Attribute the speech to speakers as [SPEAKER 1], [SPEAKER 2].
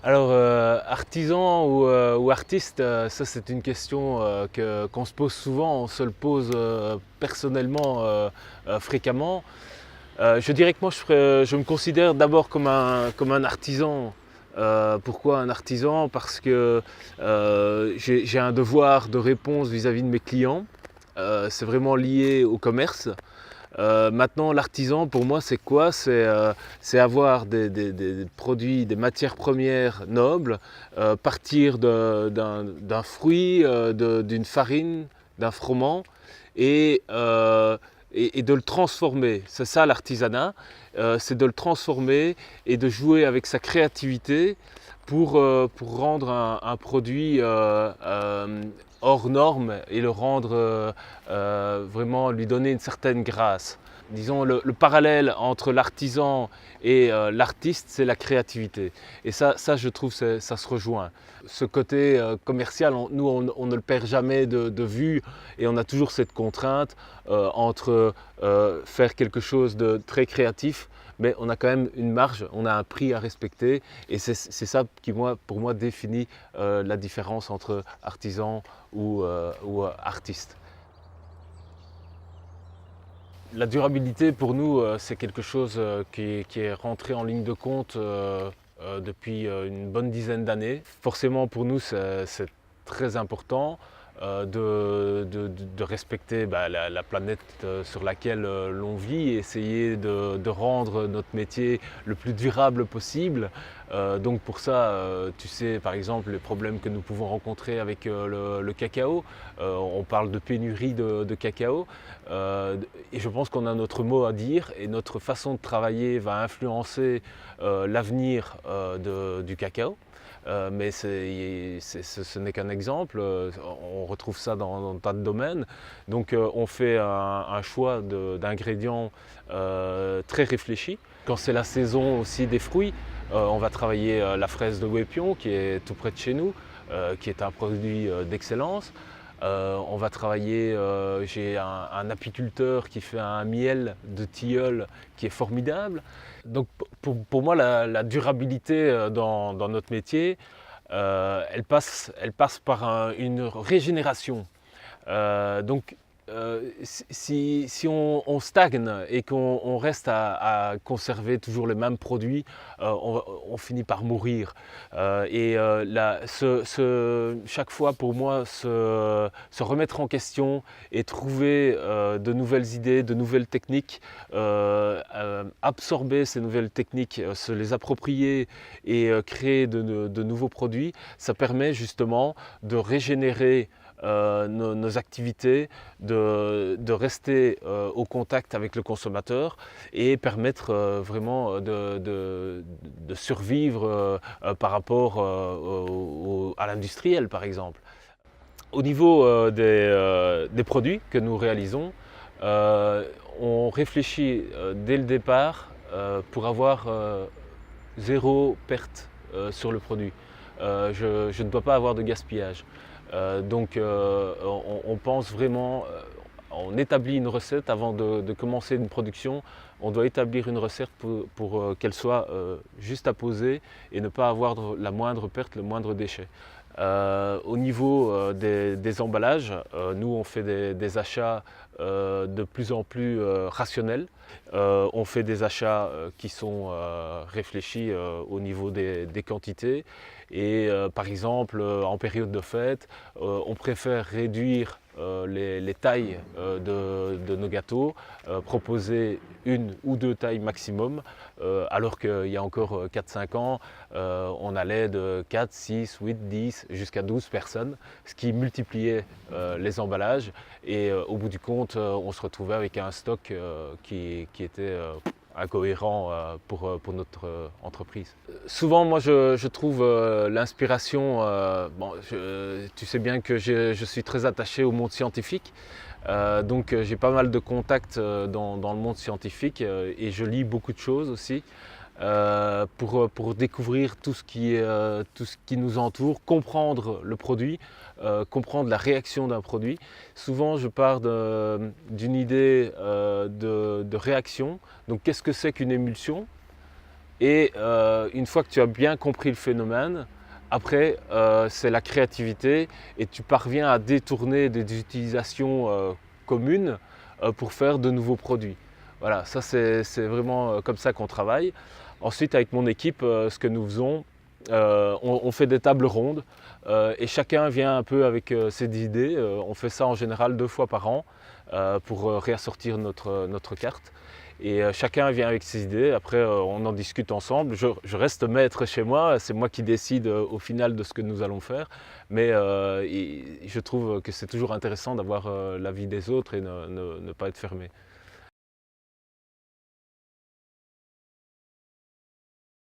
[SPEAKER 1] Alors, artisan ou artiste, ça c'est une question qu'on se pose souvent, on se le pose personnellement fréquemment. Je dirais que moi je me considère d'abord comme un artisan. Pourquoi un artisan? Parce que j'ai un devoir de réponse vis-à-vis de mes clients. C'est vraiment lié au commerce. Maintenant, l'artisan, pour moi, c'est quoi? C'est avoir des produits, des matières premières nobles, partir d'un fruit, d'une farine, d'un froment, et, euh, et de le transformer. C'est ça l'artisanat, c'est de le transformer et de jouer avec sa créativité pour rendre un produit hors norme et le rendre vraiment, lui donner une certaine grâce. Disons, le parallèle entre l'artisan et l'artiste, c'est la créativité. Et ça je trouve, ça se rejoint. Ce côté commercial, on ne le perd jamais de vue et on a toujours cette contrainte entre faire quelque chose de très créatif, mais on a quand même une marge, on a un prix à respecter et c'est ça qui, pour moi, définit la différence entre artisan ou artiste. La durabilité pour nous, c'est quelque chose qui est rentré en ligne de compte depuis une bonne dizaine d'années. Forcément pour nous c'est très important de respecter la planète sur laquelle l'on vit et essayer de rendre notre métier le plus durable possible. Donc pour ça, tu sais par exemple les problèmes que nous pouvons rencontrer avec le cacao. On parle de pénurie de cacao et je pense qu'on a notre mot à dire et notre façon de travailler va influencer l'avenir du cacao. Mais ce n'est qu'un exemple, on retrouve ça dans un tas de domaines. Donc on fait un choix d'ingrédients très réfléchi. Quand c'est la saison aussi des fruits, on va travailler la fraise de Wépion qui est tout près de chez nous, qui est un produit d'excellence. On va travailler, j'ai un apiculteur qui fait un miel de tilleul qui est formidable. Donc pour moi, la durabilité dans notre métier, elle passe par une régénération. Donc si on stagne et qu'on reste à conserver toujours les mêmes produits, on finit par mourir. Chaque fois pour moi, se remettre en question et trouver de nouvelles idées, de nouvelles techniques, absorber ces nouvelles techniques, se les approprier et créer de nouveaux produits, ça permet justement de régénérer nos activités, de rester au contact avec le consommateur et permettre vraiment de survivre par rapport à l'industriel par exemple. Au niveau des produits que nous réalisons, on réfléchit dès le départ pour avoir zéro perte sur le produit. Je ne dois pas avoir de gaspillage. Donc on pense vraiment, on établit une recette avant de commencer une production. On doit établir une recette pour qu'elle soit juste à poser et ne pas avoir la moindre perte, le moindre déchet. Au niveau des emballages, nous on fait des achats de plus en plus rationnels. On fait des achats qui sont réfléchis au niveau des quantités. Et par exemple, en période de fête, on préfère réduire les tailles de nos gâteaux, proposer une ou deux tailles maximum, alors qu'il y a encore 4-5 ans, on allait de 4, 6, 8, 10 jusqu'à 12 personnes, ce qui multipliait les emballages et au bout du compte, on se retrouvait avec un stock qui était incohérent pour notre entreprise. Souvent, moi, je trouve l'inspiration, tu sais bien que je suis très attaché au monde scientifique, donc j'ai pas mal de contacts dans le monde scientifique et je lis beaucoup de choses aussi. Pour découvrir tout ce qui nous entoure, comprendre le produit, comprendre la réaction d'un produit. Souvent, je pars d'une idée de réaction. Donc, qu'est-ce que c'est qu'une émulsion? Et une fois que tu as bien compris le phénomène, après, c'est la créativité et tu parviens à détourner des utilisations communes pour faire de nouveaux produits. Voilà, ça c'est vraiment comme ça qu'on travaille. Ensuite, avec mon équipe, ce que nous faisons, on fait des tables rondes et chacun vient un peu avec ses idées. On fait ça en général 2 fois par an pour réassortir notre carte. Et chacun vient avec ses idées, après on en discute ensemble. Je reste maître chez moi, c'est moi qui décide au final de ce que nous allons faire. Mais je trouve que c'est toujours intéressant d'avoir l'avis des autres et ne pas être fermé.